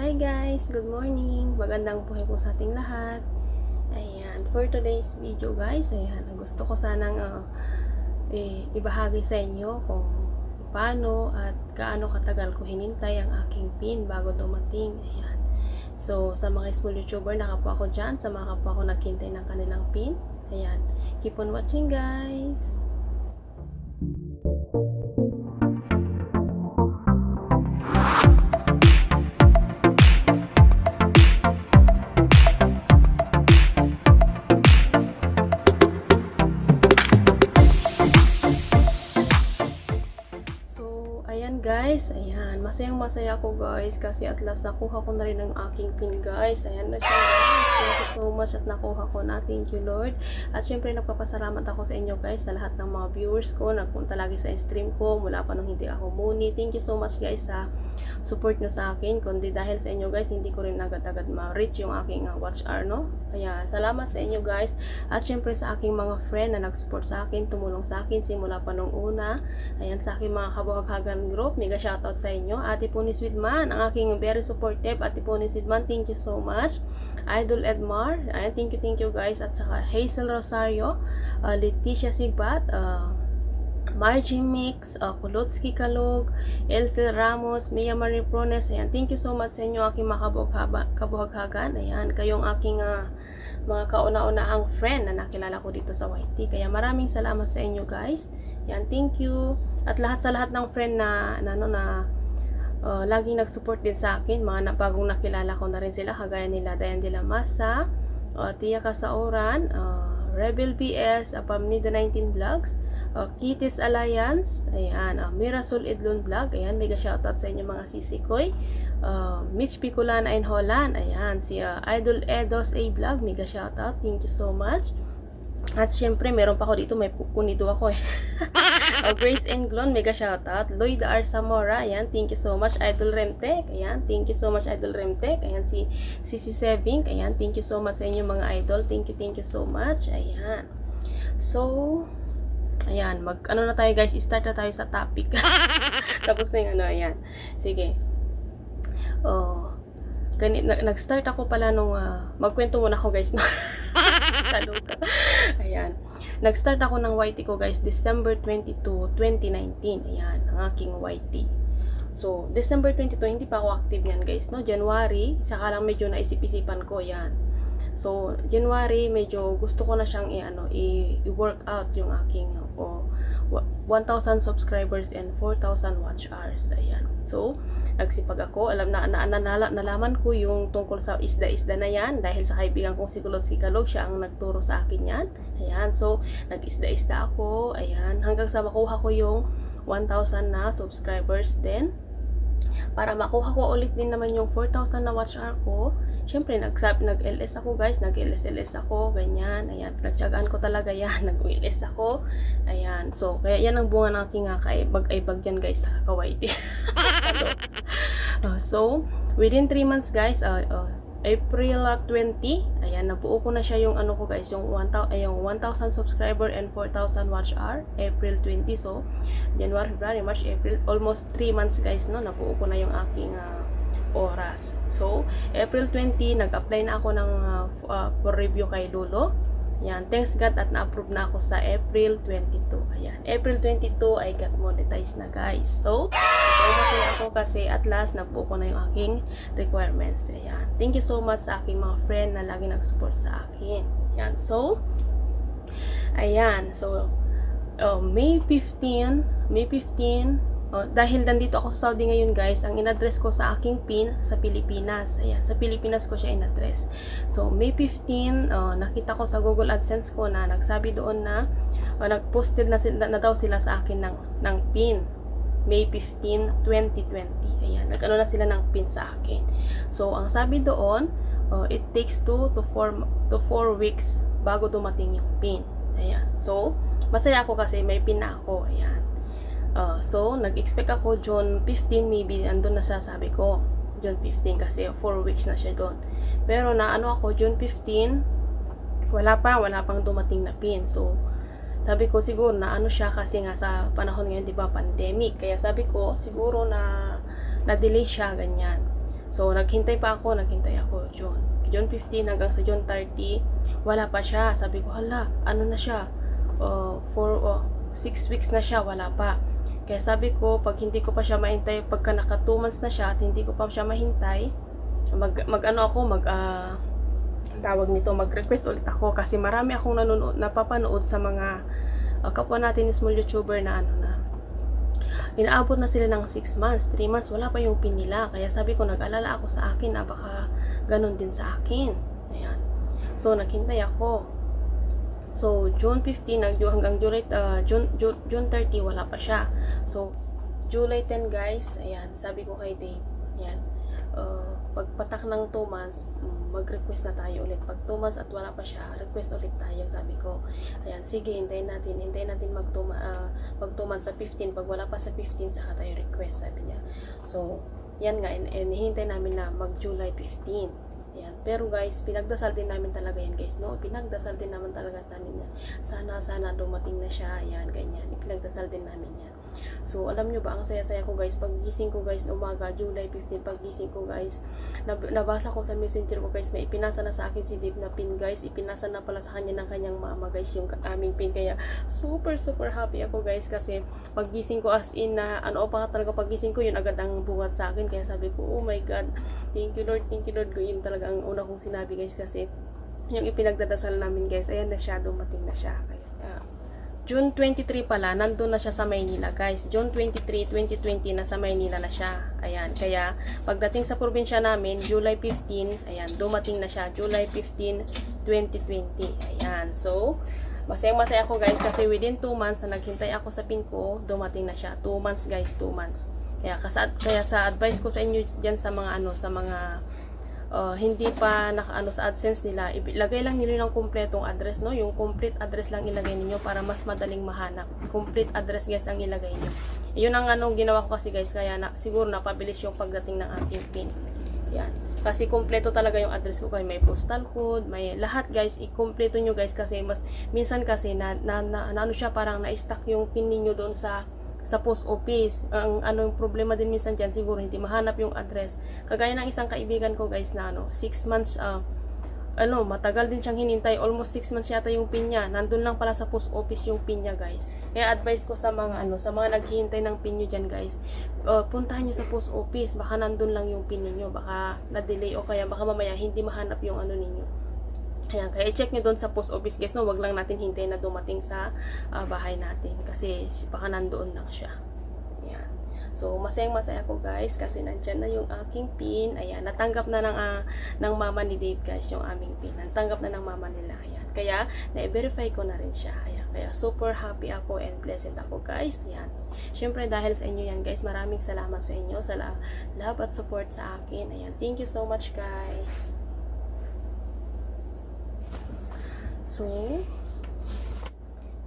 Hi guys! Good morning! Magandang buhay po sa ating lahat. Ayan, for today's video guys, ayan, gusto ko sanang ibahagi sa inyo kung paano at gaano katagal ko hinintay ang aking pin bago dumating. Ayan. So, sa mga small YouTuber na kapwa ko dyan, sa mga kapwa ko naghintay ng kanilang pin. Ayan, keep on watching guys! Ayan guys, ayan, masayang masaya ako guys kasi at last nakuha ko na rin ang aking pin guys. Ayan na siya guys, thank you so much at nakuha ko na, thank you Lord. At syempre nagpapasalamat ako sa inyo guys, sa lahat ng mga viewers ko, nagpunta lagi sa stream ko mula pa nung hindi ako muni. Thank you so much guys sa support nyo sa akin, kundi dahil sa inyo guys hindi ko rin agad-agad ma-reach yung aking watch hour, no? Kaya salamat sa inyo guys, at syempre sa aking mga friend na nag-support sa akin, tumulong sa akin simula pa nung una. Ayan, sa aking mga kabuhaghagan group, mega shoutout sa inyo. Ate Pony Sweetman, ang aking very supportive Ate Pony Sweetman, thank you so much. Idol Edmar, ayan, thank you guys. At saka Hazel Rosario, Leticia Sigbat, Margie Mix, Kulutsky Kalog, Elsie Ramos, Mia Marie Prones, ayan, thank you so much sa inyo aking mga kabuhaghagan. Ayan, kayong aking mga kauna-unahang friend na nakilala ko dito sa YT. Kaya maraming salamat sa inyo guys. Ayan, thank you. At sa lahat ng friend na laging nag-support din sa akin, mga bagong nakilala ko na rin sila, kagaya nila Dayan de la Masa, Tia Kasaoran, Rebel BS, Pamnida 19 Vlogs, Kitties Alliance, ayan, Mirasol Idlon Vlog, ayan, mega shoutout sa inyo mga sisikoy, Mitch Piculana in Holland, ayan, si Idol Edos A Vlog, mega shoutout, thank you so much. At syempre, meron pa ako dito, may punito ako eh. Grace Englon, mega shoutout. Lloyd R. Zamora, ayan, thank you so much. Idol Remtech, ayan, thank you so much Idol Remtech. Ayan, si Sisi Seving, ayan, thank you so much sa inyo mga idol. Thank you so much. Ayan. So, ayan, ano na tayo guys, start na tayo sa topic. Tapos na yung ayan. Sige. Nag-start ako pala nung, magkwento muna ako guys, no? Kaluka. Ayan. Nag-start ako ng YT ko guys, December 22, 2019. Ayan, ang aking YT. So, December 22, hindi pa ako active yan guys, no? January, saka lang medyo naisip-isipan ko, yan. So, January, medyo gusto ko na siyang i-work out yung aking 1,000 subscribers and 4,000 watch hours. Ayan. So, nagsipag ako. Nalaman ko yung tungkol sa isda-isda na yan dahil sa kaibigan kong si Kulutsky Kalog, siya ang nagturo sa akin yan. Ayan. So, nag-isda-isda ako. Ayan. Hanggang sa makuha ko yung 1,000 na subscribers din. Para makuha ko ulit din naman yung 4,000 na watch hour ko, syempre nag-LS ako guys, nag-LS ako, ganyan, ayan, pinagtyagaan ko talaga yan, nag-LS ako, ayan, so, kaya yan ang bunga ng aking kaibag-aibag dyan guys, sa kakawaiti. So, within 3 months guys, April 20, ayan, nabuo ko na siya yung ko guys, yung 1,000 subscriber and 4,000 watch hour, April 20, so, January, February, March, April, almost 3 months guys, no, nabuo ko na yung aking oras. So, April 20, nag-apply na ako ng for review kay Lolo. Yan, thanks God at na-approve na ako sa April 22. Ayan, April 22 I got monetized na guys. So, masaya ako kasi at last nabuo ko na yung aking requirements. Ayan, thank you so much sa aking mga friend na lagi nag-support sa akin. Ayan, so, ayan, so, May 15, dahil nandito ako sa Saudi ngayon guys, ang in-address ko sa aking pin sa Pilipinas. Ayan, sa Pilipinas ko siya in-address. So, May 15, nakita ko sa Google AdSense ko na nagsabi doon na nag-posted na daw sila sa akin ng pin. May 15, 2020. Ayan, nag-ano na sila ng pin sa akin. So, ang sabi doon, it takes 2 to 4 weeks bago dumating yung pin. Ayan. So, masaya ako kasi may pin na ako. Ayan. So, nag-expect ako June 15, maybe andun na siya, sabi ko June 15 kasi 4 weeks na siya doon. Pero ako June 15, wala pang dumating na pin. So, sabi ko siguro na siya kasi nga sa panahon ngayon, 'di ba, pandemic. Kaya sabi ko siguro na delay siya ganyan. So, naghintay ako, June 15 hanggang sa June 30, wala pa siya. Sabi ko, hala, ano na siya? 6 weeks na siya, wala pa. Kaya sabi ko, pag hindi ko pa siya mahintay, pagka naka 2 months na siya at hindi ko pa siya mahintay, mag-request ulit ako kasi marami akong napapanood sa mga kapwa natin small YouTuber na inaabot na sila ng 6 months, 3 months, wala pa yung pin nila. Kaya sabi ko, nag-alala ako sa akin na baka ganun din sa akin. Ayan. So, naghintay ako. So, June 15 hanggang June 30, wala pa siya. So, July 10 guys, ayan, sabi ko kay Dave, ayan, pagpatak ng 2 months, mag-request na tayo ulit. Pag 2 months at wala pa siya, request ulit tayo, sabi ko. Ayan, sige, hintayin natin mag 2 months sa 15. Pag wala pa sa 15, saka tayo request, sabi niya. So, yan nga, hihintay namin na mag-July 15. Ayan. Pero guys, pinagdasal din namin talaga yan guys, no? Pinagdasal din naman talaga sa amin yan. Sana dumating na siya, ayan, ganyan. Pinagdasal din namin yan. So, alam nyo ba, ang saya-saya ko guys, paggising ko guys, umaga, July 15, paggising ko guys, nabasa ko sa messenger ko guys, may ipinasa na sa akin si Dave na pin guys, ipinasa na pala sa kanya ng kanyang mama guys, yung aming pin, kaya super happy ako guys, kasi paggising ko as in na, talaga paggising ko, yun agad ang bungat sa akin, kaya sabi ko, oh my God, thank you Lord, yun talaga ang una kong sinabi guys, kasi yung ipinagdadasal namin guys, ayan na siya, dumating na siya, kaya, June 23 pala, nandun na siya sa Maynila guys. June 23, 2020, nasa Maynila na siya. Ayan, kaya pagdating sa probinsya namin, July 15, ayan, dumating na siya. July 15, 2020. Ayan, so, masayang-masaya ako guys kasi within 2 months na naghintay ako sa pin ko, dumating na siya. 2 months guys, 2 months. Kaya sa advice ko sa inyo dyan sa mga hindi pa sa AdSense nila, ilagay lang niyo ng kumpletong address, no? Yung complete address lang ilagay niyo para mas madaling mahanap. Complete address guys ang ilagay niyo. Yun ang ginawa ko kasi guys, kaya siguro napabilis yung pagdating ng aking pin. Yan. Kasi kompleto talaga yung address ko, kaya may postal code, may lahat guys, i-kompleto niyo guys kasi minsan kasi siya, parang na-stuck yung pin niyo doon sa post office. Ang problema din minsan dyan, siguro hindi mahanap yung address. Kagaya ng isang kaibigan ko guys na 6 months, matagal din siyang hinintay, almost 6 months yata yung pin niya, nandun lang pala sa post office yung pin niya guys. Kaya advice ko sa mga naghihintay ng pin nyo dyan guys, puntahan nyo sa post office, baka nandun lang yung pin niyo, baka na-delay o kaya baka mamaya hindi mahanap yung ninyo. Ayan, kaya i-check nyo doon sa post office guys, no? Wag lang natin hintayin na dumating sa bahay natin kasi baka nandoon lang siya. Ayan. So, masayang-masaya ko guys kasi nandyan na yung aking pin. Ayan, natanggap na ng mama ni Dave guys yung aming pin. Natanggap na ng mama nila. Ayan. Kaya, na-verify ko na rin siya. Ayan. Kaya, super happy ako and blessed ako guys. Ayan. Siyempre, dahil sa inyo yan guys, maraming salamat sa inyo sa love at support sa akin. Ayan. Thank you so much guys. So,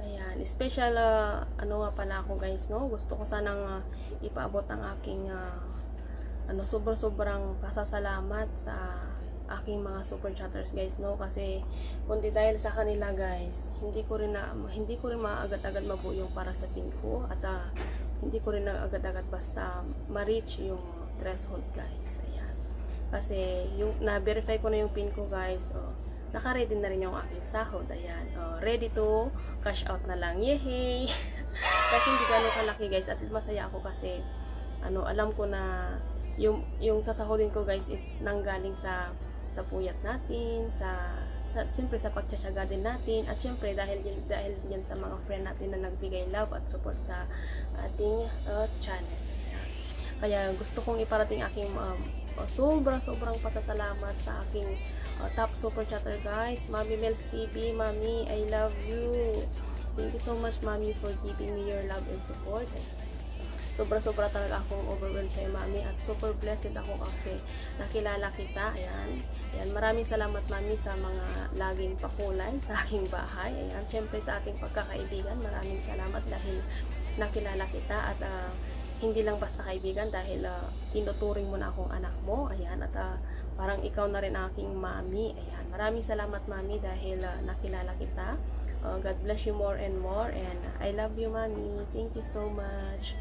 ayan, special nga pala ako guys, no? Gusto ko sanang ipaabot ang aking sobrang pasasalamat sa aking mga super chatters guys, no? Kasi kundi dahil sa kanila guys, hindi ko rin maagad-agad mabuo yung para sa pin ko at hindi ko rin agad-agad basta ma-reach yung threshold guys. Ayan. Kasi yung na-verify ko na yung pin ko guys, naka-ready na rin yung aking sahod. Ayan. Ready to cash out na lang. Yehey! Kahit hindi gano'ng kalaki guys. At masaya ako kasi alam ko na yung sasahodin ko guys is nanggaling sa puyat natin, siyempre sa pagtsatsaga din natin, at siyempre dahil yan sa mga friend natin na nagbigay love at support sa ating channel. Ayan. Kaya gusto kong iparating aking sobrang pasasalamat sa aking top super chatter guys, Mami Mel's TV. Mami, I love you. Thank you so much Mami for giving me your love and support. Sobra talaga akong overwhelmed sa iyo Mami, at super blessed ako kasi nakilala kita. Ayan, maraming salamat Mami sa mga laging pakulay sa aking bahay. Ayan, syempre sa ating pagkakaibigan, maraming salamat dahil nakilala kita at hindi lang basta kaibigan dahil tinuturing mo na akong anak mo. Ayan, at parang ikaw na rin aking mami. Ayan, maraming salamat Mami dahil nakilala kita. God bless you more and more, and I love you Mami. Thank you so much.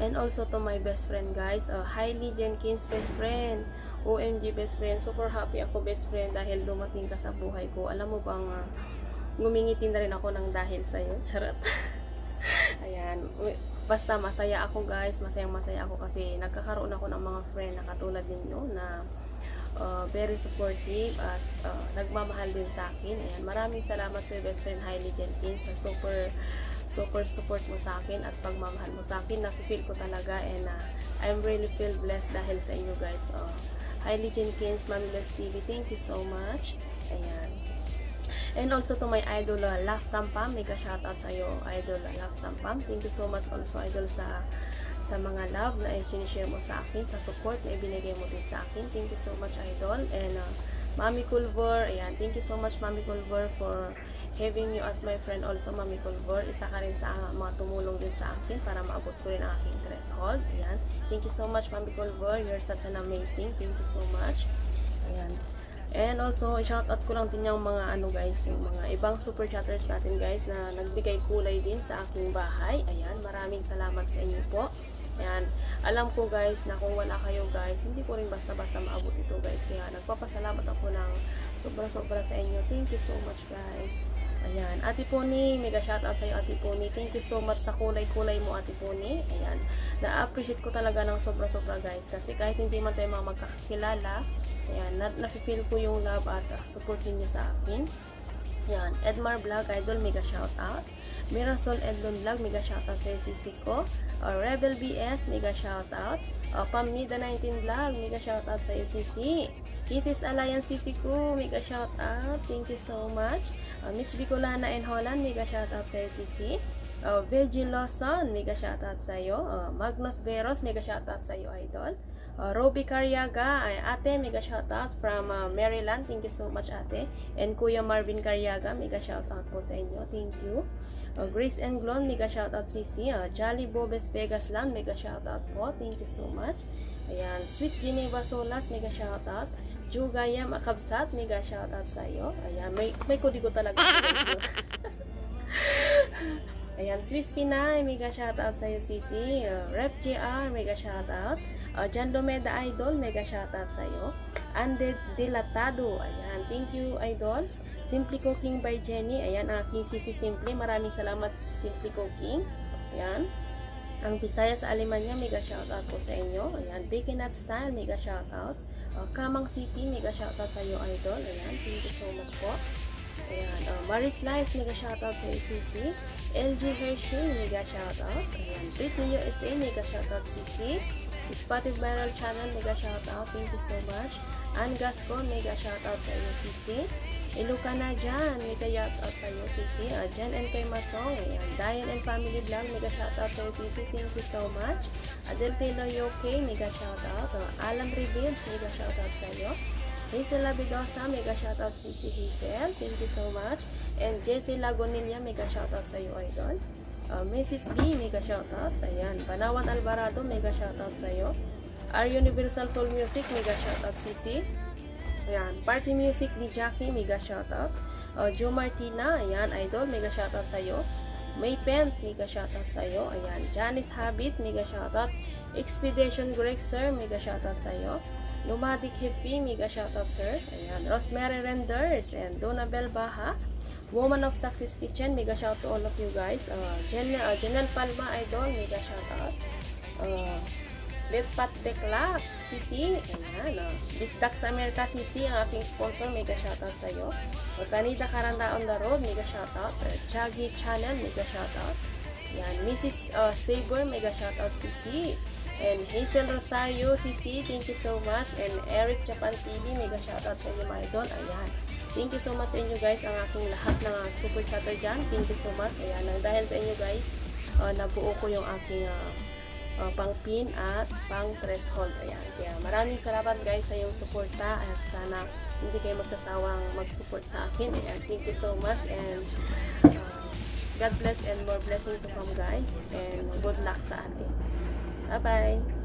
And also to my best friend guys, Hailey Jenkins best friend, OMG best friend, super happy ako best friend dahil dumating ka sa buhay ko. Alam mo bang ngumingiti na rin ako ng dahil sa'yo, charot. Ayan, basta masaya ako guys, masaya ako kasi nagkakaroon ako ng mga friend na katulad ninyo na very supportive at nagmamahal din sa akin. Ayan, maraming salamat sa best friend Hailey Jenkins sa super support mo sa akin at pagmamahal mo sa akin. Nafe-feel ko talaga and I'm really feel blessed dahil sa inyo guys. Hailey Jenkins, Mami Loves TV, thank you so much. Ayan. And also to my idol, Love Sampam, mega shoutout sa iyo, idol Love Sampam. Thank you so much also idol sa mga love na i-share mo sa akin, sa support na ibinigay mo din sa akin. Thank you so much idol. And Mami Culver, ayan, thank you so much Mami Culver for having you as my friend also. Mami Culver, isa ka rin sa mga tumulong din sa akin para maabot ko rin ang aking threshold. Ayan, thank you so much Mami Culver, you're such an amazing, thank you so much. Ayan. And also, shoutout ko lang din yung mga guys, yung mga ibang super chatters natin guys na nagbigay kulay din sa aking bahay. Ayan, maraming salamat sa inyo po. Ayan, alam ko guys na kung wala kayo guys, hindi ko rin basta-basta maabot ito guys. Kaya nagpapasalamat ako ng sobra-sobra sa inyo. Thank you so much guys. Ayan, Ate Pony, mega shoutout sa iyo Ate Pony. Thank you so much sa kulay-kulay mo Ate Pony. Ayan, na-appreciate ko talaga ng sobra-sobra guys. Kasi kahit hindi man tayo mga magkakilala, ayan, nafe-feel ko yung love at support niyo sa akin. Ayan, Edmar Vlog, idol, mega shoutout. Mirasol Edlon Vlog, mega shoutout sa sisi ko. Rebel BS, mega shoutout. Pamnida 19 Vlog, mega shoutout sa sisi. Kitties Alliance sisi ko, mega shoutout. Thank you so much. Miss Bicolana and Holland, mega shoutout sa sisi. Veggie Lawson, mega shoutout sa iyo. Magnus Veros, mega shoutout sa iyo idol. Roby Carriaga, ate, mega shoutout from Maryland. Thank you so much ate. And Kuya Marvin Carriaga, mega shoutout po sa inyo. Thank you. Grace and Glon, mega shoutout Sisi. Jolly Bobes Vegas Land, mega shoutout po. Thank you so much. Ayan, Sweet Geneva Solas, mega shoutout. Jugaya Makabsat, mega shoutout sa iyo. Ayan, may kodi ko talaga. Ayan, Swiss Pinay, mega shoutout sa iyo Sisi. Rep JR, mega shoutout. Jan Domeda Idol, mega shoutout sa iyo. Ande Dilatado, ayan, thank you Idol. Simply Cooking by Jenny, ayan, aking Sisi Simply, maraming salamat sa Simply Cooking. Ayan, ang Bisaya sa Alemanya, mega shoutout po sa inyo. Ayan, Bacon Nut Style, mega shoutout. Kamang City, mega shoutout sa iyo Idol. Ayan, thank you so much po. Ayan, Maris Lice, mega shoutout sa ICC. LG Hershey, mega shoutout. Ayan, Britney USA, mega shoutout CC. Spotted Viral Channel, mega shoutout. Thank you so much. Ann Gasco, mega shoutout sa iyo CC. Ilocana Jan, mega shoutout sa iyo CC. Jan and Kay Masong, ayan. Diane and Family Vlog, mega shoutout sa iyo CC. Thank you so much. Adel Taylor UK, mega shoutout. Alan Reveals, mega shoutout sa iyo. Hazel Labidosa, mega shoutout CC Hazel, thank you so much. And Jessie Lagonilla, mega shoutout sa iyo idol. Mrs. B, mega shoutout. Ayan, Banawan Alvarado, mega shoutout sa iyo. R Universal Full Music, mega shoutout CC. Ayan, Party Music ni Jackie, mega shoutout. Joe Martina, ayan idol, mega shoutout sa iyo. May Pent, mega shoutout sa iyo. Ayan, Janice Habits, mega shoutout. Expedition Greg Sir, mega shoutout sa iyo. Nomadic Hippie, mega shoutout sir. Ayan, Rosemary Renders and Donabel Baha. Woman of Success Kitchen, mega shout to all of you guys. Janelle Palma Idol, mega shoutout. Letpat Decla, Sisi. Ayan, Bisdak sa Amerika, Sisi, ang aking sponsor, mega shoutout sa iyo. Canida Caranda on the Road, mega shoutout. Chaggy Channel, mega shoutout. Ayan, Mrs. Saber, mega shoutout Sisi. And Hazel Rosario, CC, thank you so much. And Eric Japan TV, mega shoutout sa inyo mga idol. Ayan, thank you so much sa inyo guys, ang aking lahat ng super chatter dyan. Thank you so much. Ayan, dahil sa inyo guys, nabuo ko yung aking pang pin at pang threshold. Ayan, kaya maraming salamat guys sa iyong suporta at sana hindi kayo magsasawang mag-support sa akin. Ayan, thank you so much and God bless and more blessing to come guys and good luck sa atin. Bye-bye!